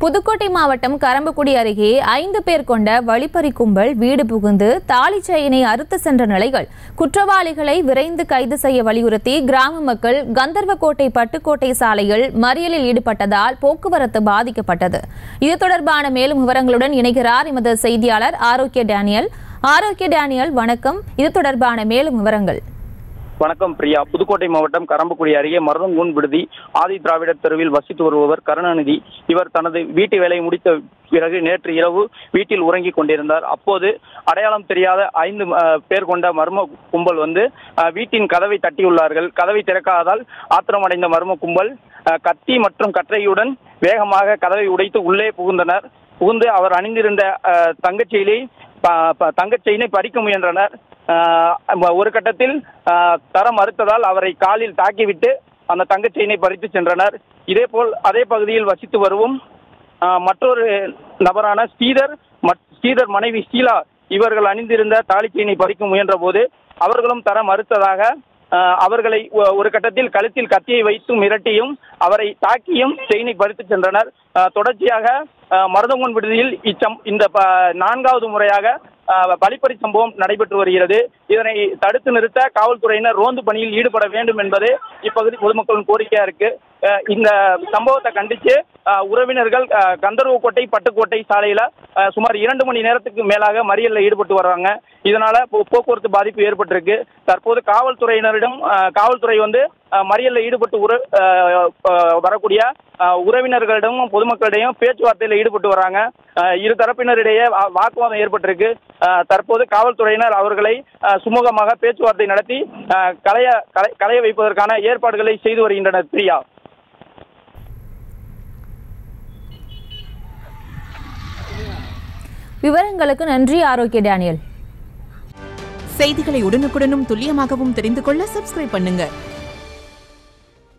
புதுக்கோட்டை மாவட்டம் கரம்பக்குடி அருகே 5 பேர் கொண்ட வழிப்பறி கும்பல் வீடு புகுந்து தாலி செயினை அறுத்து சென்ற நிலையில் குற்றவாளிகளை விரைந்து கைது செய்ய வலியுறுத்தி கிராம மக்கள் கந்தர்வக்கோட்டை பட்டுக்கோட்டை சாலையில் மறியலில் ஈடுபட்டதால் போக்குவரத்து பாதிக்கப்பட்டது. இது தொடர்பான மேலும் விவரங்களுடன் இணைகிறார் எமது செய்தியாளர் ஆரோக்கிய டேனியல். வணக்கம். இது தொடர்பான மேலும் விவரங்கள். வணக்கம் பிரியா. புதுக்கோட்டை மாவட்டம் கரம்பக்குடி அருகே மருதங்கூன் விடுதி ஆதி திராவிடர் தெருவில் வசித்து வருபவர் கருணாநிதி. இவர் தனது வீட்டு வேலையை முடித்த பிறகு நேற்று இரவு வீட்டில் உறங்கிக் கொண்டிருந்தார். அப்போது அடையாளம் தெரியாத 5 பேர் கொண்ட மர்ம கும்பல் வீட்டின் கதவை தட்டியுள்ளார்கள். கதவை திறக்காததால் ஆத்திரமடைந்த மர்ம கும்பல் கத்தி மற்றும் கற்றையுடன் வேகமாக கதவை உடைத்து உள்ளே புகுந்து அவர் அணிந்திருந்த தங்கச்செயினை பறிக்க முயன்றனர். ஒரு கட்டத்தில் தர மறுத்ததால் அவரை காலில் தாக்கிவிட்டு அந்த தங்கச்செயினை பறித்து சென்றனர். இதேபோல் அதே பகுதியில் வசித்து வரும் மற்றொரு நபரான ஸ்ரீதர் மனைவி ஷீலா இவர்கள் அணிந்திருந்த தாலி செயினை பறிக்க முயன்ற போது அவர்களும் தர மறுத்ததாக அவர்களை ஒரு கட்டத்தில் கழுத்தில் கத்தியை வைத்து மிரட்டியும் அவரை தாக்கியும் செயினை பறித்து சென்றனர். தொடர்ச்சியாக மருதங்கூன் விடுதியில் இந்த 4வது முறையாக வழிப்பறி சம்பவம் நடைபெற்று வருகிறது. இதனை தடுத்து நிறுத்த காவல்துறையினர் ரோந்து பணியில் ஈடுபட வேண்டும் என்பது இப்பகுதி பொதுமக்களின் கோரிக்கையா இருக்கு. இந்த சம்பவத்தை கண்டித்து உறவினர்கள் கந்தர்வக்கோட்டை பட்டுக்கோட்டை சாலையில சுமார் 2 மணி நேரத்துக்கு மேலாக மறியலில் ஈடுபட்டு வர்றாங்க. இதனால போக்குவரத்து பாதிப்பு ஏற்பட்டிருக்கு. தற்போது காவல்துறை மறியலில் ஈடுபட்டு வரக்கூடிய உறவினர்களிடமும் பொதுமக்களிடையும் பேச்சுவார்த்தையில் ஈடுபட்டு வராங்க. இரு தரப்பினரிடையே வாக்குவாதம் ஏற்பட்டிருக்கு. தற்போது காவல்துறையினர் அவர்களை சுமூகமாக பேச்சுவார்த்தை நடத்தி களைய வைப்பதற்கான ஏற்பாடுகளை செய்து வருகின்றனர். பிரியா, விவரங்களுக்கு நன்றி ஆரோக்கிய டேனியல். செய்திகளை உடனுக்குடனும் துல்லியமாகவும் தெரிந்து கொள்ள சப்ஸ்கிரைப் பண்ணுங்க.